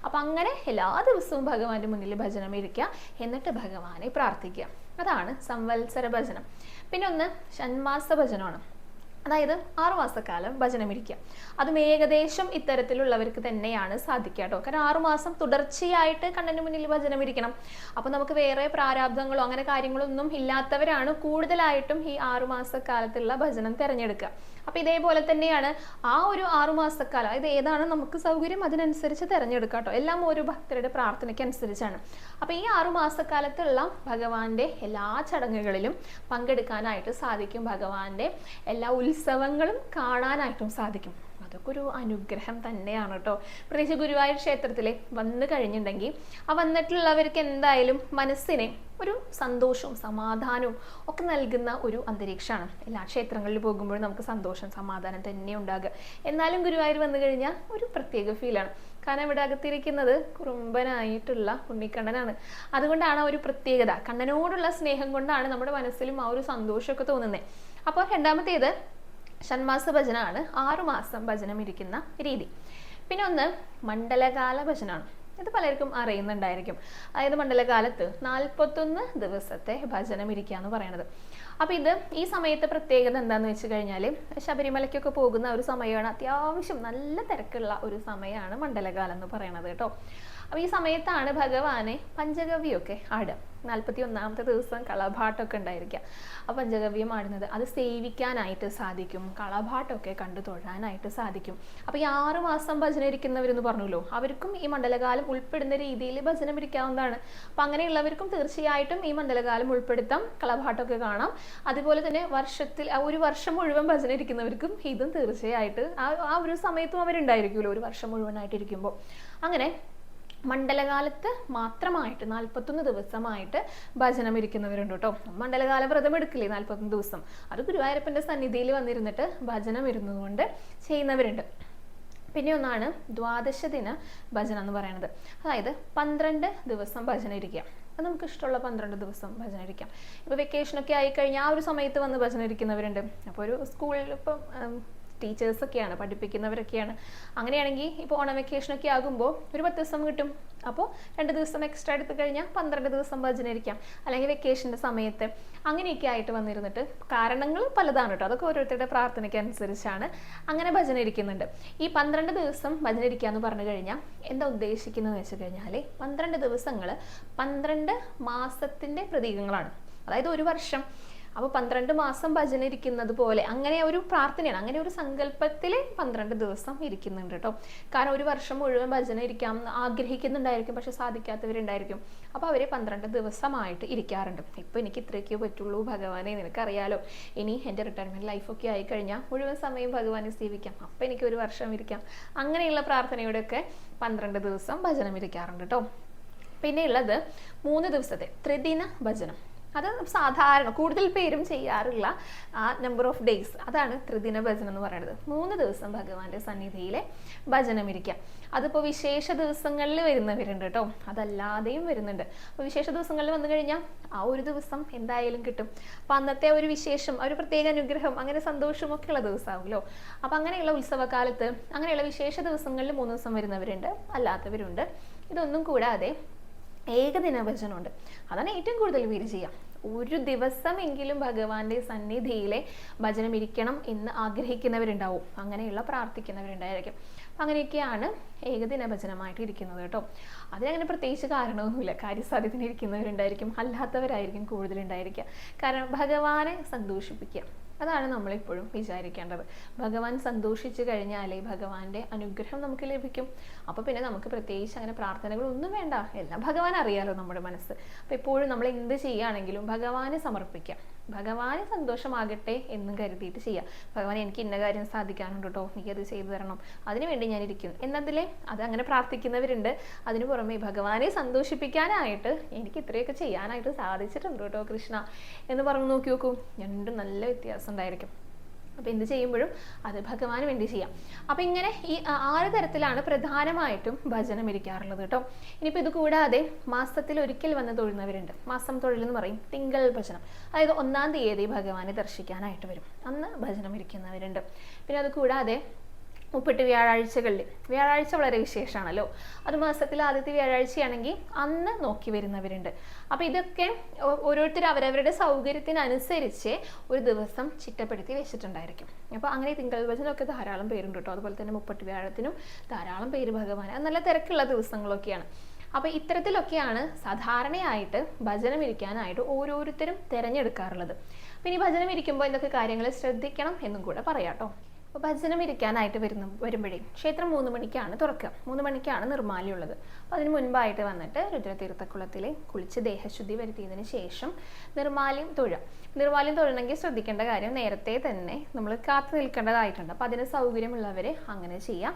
അപ്പം അങ്ങനെ എല്ലാ ദിവസവും ഭഗവാന്റെ മുന്നിൽ ഭജനം ഇരിക്കുക, എന്നിട്ട് ഭഗവാനെ പ്രാർത്ഥിക്കുക. അതാണ് സംവത്സര ഭജനം. പിന്നെ ഒന്ന് ഷൺമാസ ഭജനമാണ്, അതായത് 6 മാസക്കാലം ഭജനം ഇരിക്കുക. അതും ഏകദേശം ഇത്തരത്തിലുള്ളവർക്ക് തന്നെയാണ് സാധിക്കുക കേട്ടോ. കാരണം 6 മാസം തുടർച്ചയായിട്ട് കണ്ണന് മുന്നിൽ ഭജനം ഇരിക്കണം. അപ്പോൾ നമുക്ക് വേറെ പ്രാരാബ്ദങ്ങളോ അങ്ങനെ കാര്യങ്ങളൊന്നും ഇല്ലാത്തവരാണ് കൂടുതലായിട്ടും ഈ 6 മാസക്കാലത്തുള്ള ഭജനം തിരഞ്ഞെടുക്കുക. അപ്പോൾ ഇതേപോലെ തന്നെയാണ് ആ ഒരു 6 മാസക്കാലം, അതായത് ഏതാണ് നമുക്ക് സൗകര്യം അതിനനുസരിച്ച് തിരഞ്ഞെടുക്കുക കേട്ടോ. എല്ലാം ഓരോ ഭക്തരുടെ പ്രാർത്ഥനയ്ക്ക് അനുസരിച്ചാണ്. അപ്പോൾ ഈ 6 മാസക്കാലത്തുള്ള ഭഗവാന്റെ എല്ലാ ചടങ്ങുകളിലും പങ്കെടുക്കാനായിട്ട് സാധിക്കും, ഭഗവാന്റെ എല്ലാ ഉത്സവങ്ങളും കാണാനായിട്ടും സാധിക്കും. അതൊക്കെ ഒരു അനുഗ്രഹം തന്നെയാണ് കേട്ടോ. പ്രത്യേകിച്ച് ഗുരുവായൂർ ക്ഷേത്രത്തിൽ വന്നു കഴിഞ്ഞിട്ടുണ്ടെങ്കിൽ ആ വന്നിട്ടുള്ളവർക്ക് എന്തായാലും മനസ്സിനെ ഒരു സന്തോഷവും സമാധാനവും ഒക്കെ നൽകുന്ന ഒരു അന്തരീക്ഷമാണ്. എല്ലാ ക്ഷേത്രങ്ങളിൽ പോകുമ്പോഴും നമുക്ക് സന്തോഷം സമാധാനം തന്നെ ഉണ്ടാകുക. എന്നാലും ഗുരുവായൂർ വന്നു കഴിഞ്ഞാൽ ഒരു പ്രത്യേക ഫീലാണ്. കാരണം ഇവിടെ അകത്തിരിക്കുന്നത് കുറുമ്പനായിട്ടുള്ള ഉണ്ണിക്കണ്ണനാണ്. അതുകൊണ്ടാണ് ആ ഒരു പ്രത്യേകത, കണ്ണനോടുള്ള സ്നേഹം കൊണ്ടാണ് നമ്മുടെ മനസ്സിലും ആ ഒരു സന്തോഷമൊക്കെ തോന്നുന്നത്. അപ്പോൾ രണ്ടാമത്തേത് ഷൺമാസ ഭജനമാണ്, 6 മാസം ഭജനം ഇരിക്കുന്ന രീതി. പിന്നെ ഒന്ന് മണ്ഡലകാല ഭജനമാണ്. ഇത് പലർക്കും അറിയുന്നുണ്ടായിരിക്കും. അതായത് മണ്ഡലകാലത്ത് 41 ദിവസത്തെ ഭജനം ഇരിക്കുക എന്ന് പറയുന്നത്. അപ്പോൾ ഈ സമയത്ത് പ്രത്യേകത എന്താണെന്ന് വെച്ച് കഴിഞ്ഞാൽ ശബരിമലയ്ക്കൊക്കെ പോകുന്ന ഒരു സമയമാണ്, അത്യാവശ്യം നല്ല തിരക്കുള്ള ഒരു സമയമാണ് മണ്ഡലകാലം എന്ന് പറയുന്നത് കേട്ടോ. അപ്പോൾ ഈ സമയത്താണ് ഭഗവാനെ പഞ്ചഗവ്യമൊക്കെ ആടുക. 41ാമത്തെ ദിവസം കളഭാട്ടമൊക്കെ ഉണ്ടായിരിക്കുക. ആ പഞ്ചഗവ്യം ആടുന്നത് അത് സേവിക്കാനായിട്ട് സാധിക്കും, കളഭാട്ടമൊക്കെ കണ്ടു തൊഴാനായിട്ട് സാധിക്കും. അപ്പോൾ ഈ 6 മാസം ഭജന ഇരിക്കുന്നവരെന്ന് പറഞ്ഞല്ലോ, അവർക്കും ഈ മണ്ഡലകാലം ഉൾപ്പെടുന്ന രീതിയിൽ ഭജനം ഇരിക്കാവുന്നതാണ്. അപ്പം അങ്ങനെയുള്ളവർക്കും തീർച്ചയായിട്ടും ഈ മണ്ഡലകാലം ഉൾപ്പെടുത്താം, കളഭാട്ടമൊക്കെ കാണാം. അതുപോലെ തന്നെ വർഷത്തിൽ ഒരു വർഷം മുഴുവൻ ഭജന ഇരിക്കുന്നവർക്കും ഇതും തീർച്ചയായിട്ട് ആ ഒരു സമയത്തും അവരുണ്ടായിരിക്കുമല്ലോ, ഒരു വർഷം മുഴുവനായിട്ടിരിക്കുമ്പോൾ. അങ്ങനെ മണ്ഡലകാലത്ത് മാത്രമായിട്ട് 41 ദിവസമായിട്ട് ഭജനം ഇരിക്കുന്നവരുണ്ട് കേട്ടോ. മണ്ഡലകാല വ്രതം എടുക്കില്ലേ 41 ദിവസം, അത് ഗുരുവായൂരപ്പൻ്റെ സന്നിധിയിൽ വന്നിരുന്നിട്ട് ഭജനം ഇരുന്നുകൊണ്ട് ചെയ്യുന്നവരുണ്ട്. പിന്നെ ഒന്നാണ് ദ്വാദശ ദിന ഭജനം എന്ന് പറയുന്നത്. അതായത് 12 ദിവസം ഭജന ഇരിക്കുക. അത് നമുക്ക് ഇഷ്ടമുള്ള 12 ദിവസം ഭജന ഇരിക്കാം. ഇപ്പോൾ വെക്കേഷനൊക്കെ ആയിക്കഴിഞ്ഞാൽ ആ ഒരു സമയത്ത് വന്ന് ഭജന ഇരിക്കുന്നവരുണ്ട്. അപ്പോൾ ഒരു സ്കൂളിൽ ഇപ്പം ടീച്ചേഴ്സൊക്കെയാണ്, പഠിപ്പിക്കുന്നവരൊക്കെയാണ്. അങ്ങനെയാണെങ്കിൽ ഇപ്പോൾ ഓണം വെക്കേഷനൊക്കെ ആകുമ്പോൾ ഒരു 10 ദിവസം കിട്ടും. അപ്പോൾ 2 ദിവസം എക്സ്ട്രാ എടുത്തു കഴിഞ്ഞാൽ 12 ദിവസം ഭജന ഇരിക്കാം. അല്ലെങ്കിൽ വെക്കേഷൻ്റെ സമയത്ത് അങ്ങനെയൊക്കെ ആയിട്ട് വന്നിരുന്നിട്ട്, കാരണങ്ങൾ പലതാണ് കേട്ടോ, അതൊക്കെ ഓരോരുത്തരുടെ പ്രാർത്ഥനയ്ക്ക് അനുസരിച്ചാണ് അങ്ങനെ ഭജന ഇരിക്കുന്നുണ്ട്. ഈ 12 ദിവസം ഭജന ഇരിക്കുക എന്ന് പറഞ്ഞു കഴിഞ്ഞാൽ എന്താ ഉദ്ദേശിക്കുന്നതെന്ന് വെച്ച് കഴിഞ്ഞാൽ 12 ദിവസങ്ങൾ 12 മാസത്തിൻ്റെ പ്രതീകങ്ങളാണ്. അതായത് ഒരു വർഷം. അപ്പോൾ 12 മാസം ഭജന ഇരിക്കുന്നത് പോലെ അങ്ങനെ ഒരു പ്രാർത്ഥനയാണ്, അങ്ങനെ ഒരു സങ്കല്പത്തിൽ 12 ദിവസം ഇരിക്കുന്നുണ്ട് കേട്ടോ. കാരണം ഒരു വർഷം മുഴുവൻ ഭജന ഇരിക്കാം ആഗ്രഹിക്കുന്നുണ്ടായിരിക്കും, പക്ഷെ സാധിക്കാത്തവരുണ്ടായിരിക്കും. അപ്പോൾ അവർ 12 ദിവസമായിട്ട് ഇരിക്കാറുണ്ട്. ഇപ്പോൾ എനിക്ക് ഇത്രയൊക്കെ പറ്റുള്ളൂ ഭഗവാനെ, നിനക്കറിയാലോ, ഇനി എൻ്റെ റിട്ടയർമെൻറ്റ് ലൈഫൊക്കെ ആയിക്കഴിഞ്ഞാൽ മുഴുവൻ സമയം ഭഗവാനെ സേവിക്കാം, അപ്പോൾ എനിക്ക് ഒരു വർഷം ഇരിക്കാം. അങ്ങനെയുള്ള പ്രാർത്ഥനയോടെയൊക്കെ 12 ദിവസം ഭജനം ഇരിക്കാറുണ്ട് കേട്ടോ. പിന്നെ ഉള്ളത് 3 ദിവസത്തെ ത്രിദിന ഭജനം. അത് സാധാരണ കൂടുതൽ പേരും ചെയ്യാറില്ല ആ നമ്പർ ഓഫ് ഡേയ്സ്. അതാണ് ത്രിദിന ഭജനം എന്ന് പറയുന്നത്. 3 ദിവസം ഭഗവാന്റെ സന്നിധിയിലെ ഭജനം ഇരിക്കാം. അതിപ്പോൾ വിശേഷ ദിവസങ്ങളിൽ വരുന്നവരുണ്ട് കേട്ടോ, അതല്ലാതെയും വരുന്നുണ്ട്. അപ്പോൾ വിശേഷ ദിവസങ്ങളിൽ വന്നു കഴിഞ്ഞാൽ ആ ഒരു ദിവസം എന്തായാലും കിട്ടും. അപ്പം അന്നത്തെ ഒരു വിശേഷം, ഒരു പ്രത്യേക അനുഗ്രഹം, അങ്ങനെ സന്തോഷമൊക്കെ ഉള്ള ദിവസമാകുമല്ലോ. അപ്പം അങ്ങനെയുള്ള ഉത്സവകാലത്ത്, അങ്ങനെയുള്ള വിശേഷ ദിവസങ്ങളിൽ 3 ദിവസം വരുന്നവരുണ്ട്, അല്ലാത്തവരുണ്ട്. ഇതൊന്നും കൂടാതെ ഏകദിന ഭജനമുണ്ട്. അതാണ് ഏറ്റവും കൂടുതൽ പേര് ചെയ്യാം. ഒരു ദിവസമെങ്കിലും ഭഗവാന്റെ സന്നിധിയിലെ ഭജനം ഇരിക്കണം എന്ന് ആഗ്രഹിക്കുന്നവരുണ്ടാവും, അങ്ങനെയുള്ള പ്രാർത്ഥിക്കുന്നവരുണ്ടായിരിക്കും. അങ്ങനെയൊക്കെയാണ് ഏകദിന ഭജനമായിട്ട് ഇരിക്കുന്നത് കേട്ടോ. അതിനങ്ങനെ പ്രത്യേകിച്ച് കാരണമൊന്നുമില്ല. കാര്യസാധ്യത്തിന് ഇരിക്കുന്നവരുണ്ടായിരിക്കും, അല്ലാത്തവരായിരിക്കും കൂടുതലുണ്ടായിരിക്കുക. കാരണം ഭഗവാനെ സന്തോഷിപ്പിക്കുക, അതാണ് നമ്മളെപ്പോഴും വിചാരിക്കേണ്ടത്. ഭഗവാൻ സന്തോഷിച്ചു കഴിഞ്ഞാലേ ഭഗവാന്റെ അനുഗ്രഹം നമുക്ക് ലഭിക്കും. അപ്പോൾ പിന്നെ നമുക്ക് പ്രത്യേകിച്ച് അങ്ങനെ പ്രാർത്ഥനകളൊന്നും വേണ്ട, എല്ലാം ഭഗവാൻ അറിയാലോ നമ്മുടെ മനസ്സ്. അപ്പോൾ എപ്പോഴും നമ്മൾ എന്ത് ചെയ്യുകയാണെങ്കിലും ഭഗവാനെ സമർപ്പിക്കാം, ഭഗവാന് സന്തോഷമാകട്ടെ എന്നും കരുതിയിട്ട് ചെയ്യാം. ഭഗവാൻ എനിക്ക് ഇന്ന കാര്യം സാധിക്കാനുണ്ട് കേട്ടോ, എനിക്കത് ചെയ്തു തരണം, അതിനുവേണ്ടി ഞാൻ ഇരിക്കുന്നു എന്നതിലെ അത് അങ്ങനെ പ്രാർത്ഥിക്കുന്നവരുണ്ട്. അതിനു പുറമെ ഭഗവാനെ സന്തോഷിപ്പിക്കാനായിട്ട് എനിക്ക് ഇത്രയൊക്കെ ചെയ്യാനായിട്ട് സാധിച്ചിട്ടുണ്ട് കേട്ടോ കൃഷ്ണ എന്ന് പറഞ്ഞു നോക്കി നോക്കൂ, രണ്ടും നല്ല വ്യത്യാസം ഉണ്ടായിരിക്കും. അപ്പോൾ എന്ത് ചെയ്യുമ്പോഴും അത് ഭഗവാന് വേണ്ടി ചെയ്യാം. അപ്പം ഇങ്ങനെ ഈ 6 തരത്തിലാണ് പ്രധാനമായിട്ടും ഭജനം ഇരിക്കാറുള്ളത് കേട്ടോ. ഇനിയിപ്പോൾ ഇത് കൂടാതെ മാസത്തിൽ ഒരിക്കൽ വന്ന് തൊഴുന്നവരുണ്ട്. മാസം തൊഴിൽ എന്ന് പറയും തിങ്കൾ ഭജനം. അതായത് 1-ാം തീയതി ഭഗവാനെ ദർശിക്കാനായിട്ട് വരും, അന്ന് ഭജനം ഇരിക്കുന്നവരുണ്ട്. പിന്നെ അത് കൂടാതെ 30 വ്യാഴാഴ്ചകളിൽ, വ്യാഴാഴ്ച വളരെ വിശേഷമാണല്ലോ, അത് മാസത്തിൽ ആദ്യത്തെ വ്യാഴാഴ്ചയാണെങ്കിൽ അന്ന് നോക്കി വരുന്നവരുണ്ട്. അപ്പോൾ ഇതൊക്കെ ഓരോരുത്തർ അവരവരുടെ സൗകര്യത്തിനനുസരിച്ച് ഒരു ദിവസം ചിട്ടപ്പെടുത്തി വെച്ചിട്ടുണ്ടായിരിക്കും. അപ്പോൾ അങ്ങനെ തിങ്കൾ ഭജനമൊക്കെ ധാരാളം പേരുണ്ട് കേട്ടോ. അതുപോലെ തന്നെ 30 വ്യാഴത്തിനും ധാരാളം പേര് ഭഗവാൻ, അത് നല്ല തിരക്കുള്ള ദിവസങ്ങളൊക്കെയാണ്. അപ്പോൾ ഇത്തരത്തിലൊക്കെയാണ് സാധാരണയായിട്ട് ഭജനം ഇരിക്കാനായിട്ട് ഓരോരുത്തരും തിരഞ്ഞെടുക്കാറുള്ളത്. പിന്നെ ഈ ഭജനം ഇരിക്കുമ്പോൾ എന്തൊക്കെ കാര്യങ്ങൾ ശ്രദ്ധിക്കണം എന്നും കൂടെ പറയാം കേട്ടോ. അപ്പോൾ ഭജനം ഇരിക്കാനായിട്ട് വരുമ്പോഴേ ക്ഷേത്രം 3 മണിക്കാണ് തുറക്കുക, 3 മണിക്കാണ് നിർമ്മാല്യമുള്ളത്. അപ്പോൾ അതിന് മുൻപായിട്ട് വന്നിട്ട് രുദ്രതീർത്ഥക്കുളത്തിൽ കുളിച്ച് ദേഹശുദ്ധി വരുത്തിയതിന് ശേഷം നിർമ്മാല്യം തൊഴുക. നിർമ്മാല്യം തൊഴണമെങ്കിൽ ശ്രദ്ധിക്കേണ്ട കാര്യം, നേരത്തെ തന്നെ നമ്മൾ കാത്തു നിൽക്കേണ്ടതായിട്ടുണ്ട്. അപ്പോൾ അതിന് സൗകര്യമുള്ളവർ അങ്ങനെ ചെയ്യാം.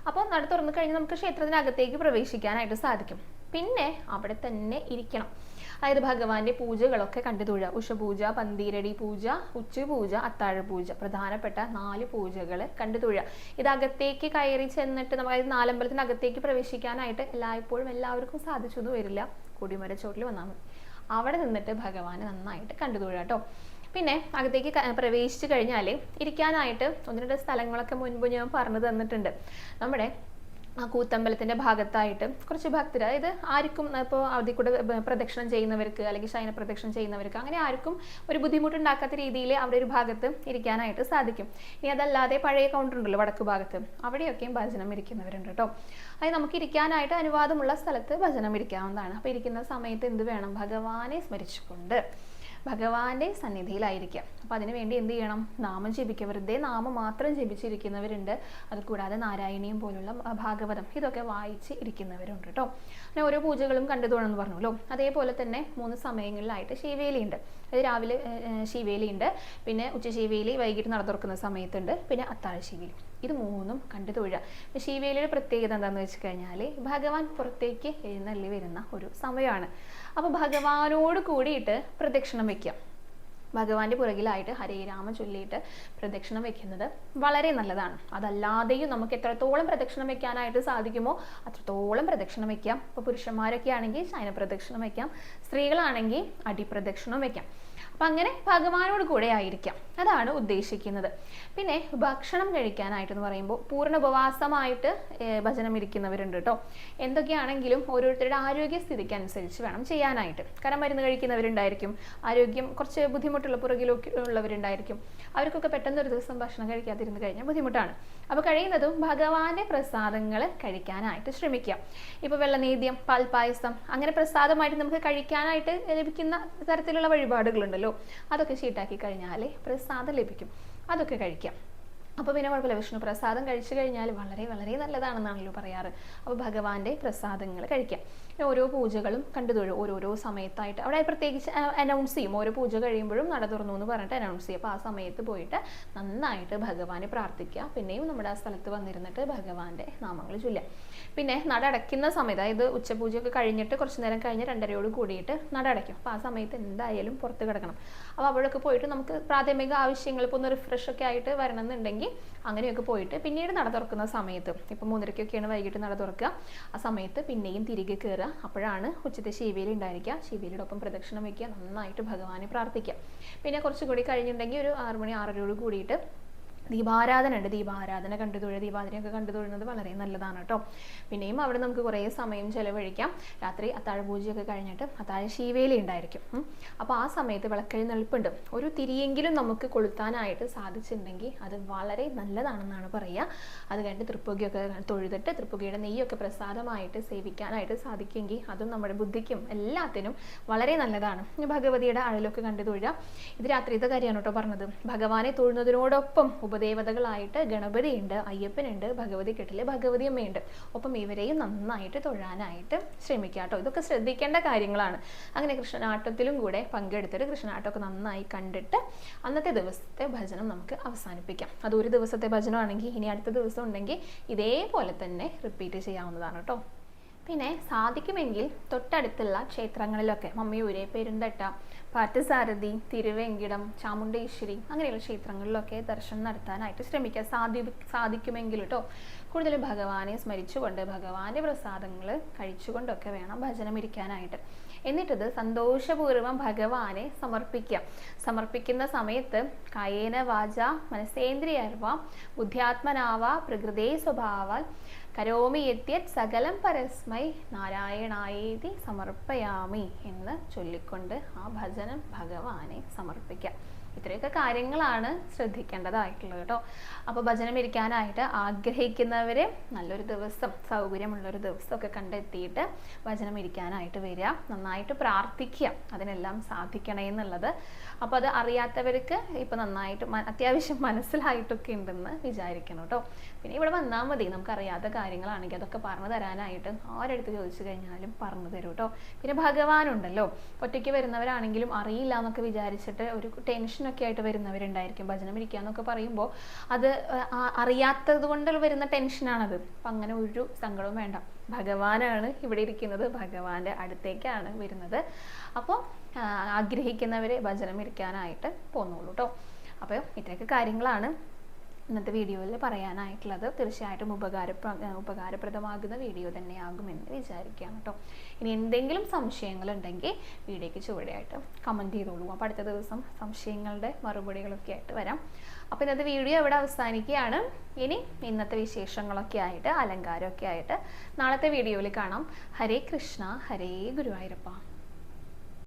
അപ്പോൾ നട തുറന്നു കഴിഞ്ഞാൽ നമുക്ക് ക്ഷേത്രത്തിനകത്തേക്ക് പ്രവേശിക്കാനായിട്ട് സാധിക്കും. പിന്നെ അവിടെ തന്നെ ഇരിക്കണം. അതായത് ഭഗവാന്റെ പൂജകളൊക്കെ കണ്ടു തൊഴുക. ഉഷപൂജ, പന്തീരടി പൂജ, ഉച്ചപൂജ, അത്താഴ പൂജ, പ്രധാനപ്പെട്ട 4 പൂജകൾ കണ്ടു തൊഴുക. ഇതകത്തേക്ക് കയറി ചെന്നിട്ട് നമുക്ക്, അതായത് നാലമ്പലത്തിനകത്തേക്ക് പ്രവേശിക്കാനായിട്ട് എല്ലായ്പ്പോഴും എല്ലാവർക്കും സാധിച്ചൊന്നും വരില്ല. കൊടിമരച്ചോട്ടിൽ വന്നാൽ മതി, അവിടെ നിന്നിട്ട് ഭഗവാനെ നന്നായിട്ട് കണ്ടു തൊഴുക കേട്ടോ. പിന്നെ അകത്തേക്ക് പ്രവേശിച്ചു കഴിഞ്ഞാൽ ഇരിക്കാനായിട്ട് 1-2 സ്ഥലങ്ങളൊക്കെ മുൻപ് ഞാൻ പറഞ്ഞു തന്നിട്ടുണ്ട്. നമ്മുടെ ആ കൂത്തമ്പലത്തിൻ്റെ ഭാഗത്തായിട്ട് കുറച്ച് ഭക്തർ, അതായത് ആർക്കും ഇപ്പോൾ അതിൽ കൂടെ പ്രദക്ഷിണം ചെയ്യുന്നവർക്ക് അല്ലെങ്കിൽ ശയന പ്രദക്ഷിണം ചെയ്യുന്നവർക്ക് അങ്ങനെ ആർക്കും ഒരു ബുദ്ധിമുട്ടുണ്ടാക്കാത്ത രീതിയിൽ അവിടെ ഒരു ഭാഗത്ത് ഇരിക്കാനായിട്ട് സാധിക്കും. ഇനി അതല്ലാതെ പഴയ കൗണ്ടർ ഉണ്ടല്ലോ വടക്ക് ഭാഗത്ത്, അവിടെയൊക്കെയും ഭജനം ഇരിക്കുന്നവരുണ്ട് കേട്ടോ. അതായത് നമുക്ക് ഇരിക്കാനായിട്ട് അനുവാദമുള്ള സ്ഥലത്ത് ഭജനം ഇരിക്കാവുന്നതാണ്. അപ്പോൾ ഇരിക്കുന്ന സമയത്ത് എന്ത് വേണം, ഭഗവാനെ സ്മരിച്ചുകൊണ്ട് ഭഗവാന്റെ സന്നിധിയിലായിരിക്കാം. അപ്പോൾ അതിനുവേണ്ടി എന്ത് ചെയ്യണം, നാമം ജപിക്കുക. വെറുതെ നാമം മാത്രം ജപിച്ചിരിക്കുന്നവരുണ്ട്. അതുകൂടാതെ നാരായണീയം പോലുള്ള ഭാഗവതം ഇതൊക്കെ വായിച്ച് ഇരിക്കുന്നവരുണ്ട് കേട്ടോ. അങ്ങനെ ഓരോ പൂജകളും കണ്ടു തൊഴണമെന്ന് പറഞ്ഞല്ലോ. അതേപോലെ തന്നെ 3 സമയങ്ങളിലായിട്ട് ശിവേലിയുണ്ട്. അതായത് രാവിലെ ശിവേലിയുണ്ട്, പിന്നെ ഉച്ച ശിവേലി വൈകിട്ട് നട തുറക്കുന്ന സമയത്തുണ്ട്, പിന്നെ അത്താഴ ശിവേലി. ഇത് 3ഉം കണ്ടു തൊഴുക. ശിവേലിയുടെ പ്രത്യേകത എന്താണെന്ന് വെച്ച് കഴിഞ്ഞാൽ ഭഗവാൻ പുറത്തേക്ക് എഴുന്നള്ളി വരുന്ന ഒരു സമയമാണ്. അപ്പോൾ ഭഗവാനോട് കൂടിയിട്ട് പ്രദക്ഷിണം വയ്ക്കുക. ഭഗവാന്റെ പുറകിലായിട്ട് ഹരേ രാമ ചൊല്ലിയിട്ട് പ്രദക്ഷിണം വെക്കുന്നത് വളരെ നല്ലതാണ്. അതല്ലാതെയും നമുക്ക് എത്രത്തോളം പ്രദക്ഷിണം വെക്കാനായിട്ട് സാധിക്കുമോ അത്രത്തോളം പ്രദക്ഷിണം വെക്കാം. ഇപ്പോൾ പുരുഷന്മാരൊക്കെ ആണെങ്കിൽ ശയന പ്രദക്ഷിണം വെക്കാം, സ്ത്രീകളാണെങ്കിൽ അടിപ്രദക്ഷിണം വെക്കാം. അപ്പം അങ്ങനെ ഭഗവാനോട് കൂടെ ആയിരിക്കാം, അതാണ് ഉദ്ദേശിക്കുന്നത്. പിന്നെ ഭക്ഷണം കഴിക്കാനായിട്ടെന്ന് പറയുമ്പോൾ പൂർണ്ണ ഉപവാസമായിട്ട് ഭജനം ഇരിക്കുന്നവരുണ്ട് കേട്ടോ. എന്തൊക്കെയാണെങ്കിലും ഓരോരുത്തരുടെ ആരോഗ്യസ്ഥിതിക്ക് അനുസരിച്ച് വേണം ചെയ്യാനായിട്ട്. കാരണം മരുന്ന് കഴിക്കുന്നവരുണ്ടായിരിക്കും, ആരോഗ്യം കുറച്ച് ബുദ്ധിമുട്ടുള്ള പുറകിലൊക്കെ ഉള്ളവരുണ്ടായിരിക്കും. അവർക്കൊക്കെ പെട്ടെന്ന് ഒരു ദിവസം ഭക്ഷണം കഴിക്കാതിരുന്ന് കഴിഞ്ഞാൽ ബുദ്ധിമുട്ടാണ്. അപ്പോൾ കഴിയുന്നതും ഭഗവാന്റെ പ്രസാദങ്ങൾ കഴിക്കാനായിട്ട് ശ്രമിക്കാം. ഇപ്പോൾ വെള്ളനേദ്യം, പാൽപ്പായസം, അങ്ങനെ പ്രസാദമായിട്ട് നമുക്ക് കഴിക്കാനായിട്ട് ലഭിക്കുന്ന തരത്തിലുള്ള വഴിപാടുകളുണ്ടല്ലോ, അതൊക്കെ ഷീട്ടാക്കി കഴിഞ്ഞാൽ പ്രസാദം ലഭിക്കും, അതൊക്കെ കഴിക്കാം. അപ്പോൾ പിന്നെ കുഴപ്പമില്ല. വിഷ്ണു പ്രസാദം കഴിച്ചു കഴിഞ്ഞാൽ വളരെ വളരെ നല്ലതാണെന്നാണല്ലോ പറയാറ്. അപ്പോൾ ഭഗവാന്റെ പ്രസാദങ്ങൾ കഴിക്കാം. പിന്നെ ഓരോ പൂജകളും കണ്ടു തൊഴും ഓരോരോ സമയത്തായിട്ട്. അവിടെ പ്രത്യേകിച്ച് അനൗൺസ് ചെയ്യും, ഓരോ പൂജ കഴിയുമ്പോഴും നട തുറന്നു എന്ന് പറഞ്ഞിട്ട് അനൗൺസ് ചെയ്യും. അപ്പോൾ ആ സമയത്ത് പോയിട്ട് നന്നായിട്ട് ഭഗവാനെ പ്രാർത്ഥിക്കുക. പിന്നെയും നമ്മുടെ ആ സ്ഥലത്ത് വന്നിരുന്നിട്ട് ഭഗവാന്റെ നാമങ്ങൾ ചൊല്ലുക. പിന്നെ നട അടയ്ക്കുന്ന സമയത്ത്, അതായത് ഉച്ചപൂജയൊക്കെ കഴിഞ്ഞിട്ട് കുറച്ച് നേരം കഴിഞ്ഞ് 2:30യോട് കൂടിയിട്ട് നട അടയ്ക്കും. അപ്പോൾ ആ സമയത്ത് എന്തായാലും പുറത്ത് കിടക്കണം. അപ്പോൾ അവിടെയൊക്കെ പോയിട്ട് നമുക്ക് പ്രാഥമിക ആവശ്യങ്ങൾ ഇപ്പോൾ ഒന്ന് റിഫ്രഷ് ഒക്കെ ആയിട്ട് വരണമെന്നുണ്ടെങ്കിൽ അങ്ങനെയൊക്കെ പോയിട്ട് പിന്നീട് നട തുറക്കുന്ന സമയത്ത്, ഇപ്പം 3:30-ഒക്കെയാണ് വൈകിട്ട് നട തുറക്കുക, ആ സമയത്ത് പിന്നെയും തിരികെ കയറുക. അപ്പോഴാണ് ഉച്ചത്തെ ശീവേലി ഉണ്ടായിരിക്കുക. ശീവേലിയുടെ ഒപ്പം പ്രദക്ഷിണം വയ്ക്കുക, നന്നായിട്ട് ഭഗവാനെ പ്രാർത്ഥിക്കുക. പിന്നെ കുറച്ചുകൂടി കഴിഞ്ഞിട്ടുണ്ടെങ്കിൽ ഒരു 6 മണി 6:30യോട് കൂടിയിട്ട് ദീപാരാധന ഉണ്ട്. ദീപാരാധന കണ്ടു തൊഴുക, ദീപാരാധനയൊക്കെ കണ്ടു തൊഴുന്നത് വളരെ നല്ലതാണ് കേട്ടോ. പിന്നെയും അവിടെ നമുക്ക് കുറേ സമയം ചിലവഴിക്കാം. രാത്രി അത്താഴ പൂജയൊക്കെ കഴിഞ്ഞിട്ട് അത്താഴ ശീവേലി ഉണ്ടായിരിക്കും. അപ്പോൾ ആ സമയത്ത് വിളക്കെഴുന്നള്ളിപ്പുണ്ട്. ഒരു തിരിയെങ്കിലും നമുക്ക് കൊളുത്താനായിട്ട് സാധിച്ചിട്ടുണ്ടെങ്കിൽ അത് വളരെ നല്ലതാണെന്നാണ് പറയുക. അത് കഴിഞ്ഞിട്ട് തൃപ്പുകയൊക്കെ തൊഴുതിട്ട് തൃപ്പുകയുടെ നെയ്യൊക്കെ പ്രസാദമായിട്ട് സേവിക്കാനായിട്ട് സാധിക്കുമെങ്കിൽ അതും നമ്മുടെ ബുദ്ധിക്കും എല്ലാത്തിനും വളരെ നല്ലതാണ്. ഭഗവതിയുടെ അഴലൊക്കെ കണ്ടു തൊഴുക. ഇത് രാത്രിത്തെ കാര്യമാണ് കേട്ടോ പറഞ്ഞത്. ഭഗവാനെ തൊഴുന്നതിനോടൊപ്പം ഉപദേവതകളായിട്ട് ഗണപതിയുണ്ട്, അയ്യപ്പനുണ്ട്, ഭഗവതി കെട്ടില് ഭഗവതിയമ്മയുണ്ട്. ഒപ്പം ഇവരെയും നന്നായിട്ട് തൊഴാനായിട്ട് ശ്രമിക്കുക കേട്ടോ. ഇതൊക്കെ ശ്രദ്ധിക്കേണ്ട കാര്യങ്ങളാണ്. അങ്ങനെ കൃഷ്ണനാട്ടത്തിലും കൂടെ പങ്കെടുത്തിട്ട് കൃഷ്ണനാട്ടമൊക്കെ നന്നായി കണ്ടിട്ട് അന്നത്തെ ദിവസത്തെ ഭജനം നമുക്ക് അവസാനിപ്പിക്കാം. അത് ഒരു ദിവസത്തെ ഭജനമാണെങ്കിൽ ഇനി അടുത്ത ദിവസം ഉണ്ടെങ്കിൽ ഇതേപോലെ തന്നെ റിപ്പീറ്റ് ചെയ്യാവുന്നതാണ് കേട്ടോ. പിന്നെ സാധിക്കുമെങ്കിൽ തൊട്ടടുത്തുള്ള ക്ഷേത്രങ്ങളിലൊക്കെ മമ്മിയൂര്, പെരുന്തട്ട, പാർത്ഥസാരഥി, തിരുവേങ്കിടം, ചാമുണ്ടേശ്വരി അങ്ങനെയുള്ള ക്ഷേത്രങ്ങളിലൊക്കെ ദർശനം നടത്താനായിട്ട് ശ്രമിക്കുക. സാധിക്കുമെങ്കിൽ കേട്ടോ. കൂടുതൽ ഭഗവാനെ സ്മരിച്ചുകൊണ്ട് ഭഗവാന്റെ പ്രസാദങ്ങൾ കഴിച്ചുകൊണ്ടൊക്കെ വേണം ഭജനം ഇരിക്കാനായിട്ട്. എന്നിട്ടത് സന്തോഷപൂർവ്വം ഭഗവാനെ സമർപ്പിക്കുക. സമർപ്പിക്കുന്ന സമയത്ത് കായേന വാച മനസേന്ദ്രിയർവ ബുദ്ധ്യാത്മനാവ പ്രകൃതേ സ്വഭാവാൽ കരോമി യത്യത് സകലം പരസ്മൈ നാരായണായേതി സമർപ്പയാമി എന്ന് ചൊല്ലിക്കൊണ്ട് ആ ഭജനം ഭഗവാനെ സമർപ്പിക്കാം. ഇത്രയൊക്കെ കാര്യങ്ങളാണ് ശ്രദ്ധിക്കേണ്ടതായിട്ടുള്ളത് കേട്ടോ. അപ്പോൾ ഭജനം ഇരിക്കാനായിട്ട് ആഗ്രഹിക്കുന്നവര് നല്ലൊരു ദിവസം, സൗകര്യമുള്ളൊരു ദിവസമൊക്കെ കണ്ടെത്തിയിട്ട് ഭജനം ഇരിക്കാനായിട്ട് വരിക. നന്നായിട്ട് പ്രാർത്ഥിക്കുക അതിനെല്ലാം സാധിക്കണേ എന്നുള്ളത്. അപ്പോൾ അത് അറിയാത്തവർക്ക് ഇപ്പം നന്നായിട്ട് അത്യാവശ്യം മനസ്സിലായിട്ടൊക്കെ ഉണ്ടെന്ന് വിചാരിക്കണം കേട്ടോ. പിന്നെ ഇവിടെ വന്നാൽ മതി. നമുക്കറിയാത്ത കാര്യങ്ങളാണെങ്കിൽ അതൊക്കെ പറഞ്ഞു തരാനായിട്ട് ആരെടുത്ത് ചോദിച്ചു കഴിഞ്ഞാലും പറഞ്ഞു തരും കേട്ടോ. പിന്നെ ഭഗവാനുണ്ടല്ലോ. ഒറ്റയ്ക്ക് വരുന്നവരാണെങ്കിലും അറിയില്ല എന്നൊക്കെ വിചാരിച്ചിട്ട് ഒരു ടെൻഷനൊക്കെ ആയിട്ട് വരുന്നവരുണ്ടായിരിക്കും. ഭജനം ഇരിക്കാന്നൊക്കെ പറയുമ്പോൾ അത് അറിയാത്തത് കൊണ്ട് വരുന്ന ടെൻഷനാണത്. അപ്പം അങ്ങനെ ഒരു സങ്കടവും വേണ്ട. ഭഗവാനാണ് ഇവിടെ ഇരിക്കുന്നത്, ഭഗവാന്റെ അടുത്തേക്കാണ് വരുന്നത്. അപ്പോൾ ആഗ്രഹിക്കുന്നവരെ ഭജനം ഇരിക്കാനായിട്ട് പോന്നോളൂ കേട്ടോ. അപ്പോൾ ഇത്രയൊക്കെ കാര്യങ്ങളാണ് ഇന്നത്തെ വീഡിയോയിൽ പറയാനായിട്ടുള്ളത്. തീർച്ചയായിട്ടും ഉപകാരപ്രദമാകുന്ന വീഡിയോ തന്നെയാകുമെന്ന് വിചാരിക്കുകയാണ് കേട്ടോ. ഇനി എന്തെങ്കിലും സംശയങ്ങളുണ്ടെങ്കിൽ വീഡിയോയ്ക്ക് ചുവടെയായിട്ട് കമൻറ്റ് ചെയ്തോളൂ. അപ്പോൾ അടുത്ത ദിവസം സംശയങ്ങളുടെ മറുപടികളൊക്കെ ആയിട്ട് വരാം. അപ്പോൾ ഇന്നത്തെ വീഡിയോ ഇവിടെ അവസാനിക്കുകയാണ്. ഇനി ഇന്നത്തെ വിശേഷങ്ങളൊക്കെ ആയിട്ട് അലങ്കാരമൊക്കെ ആയിട്ട് നാളത്തെ വീഡിയോയിൽ കാണാം. ഹരേ കൃഷ്ണ, ഹരേ ഗുരുവായൂരപ്പ.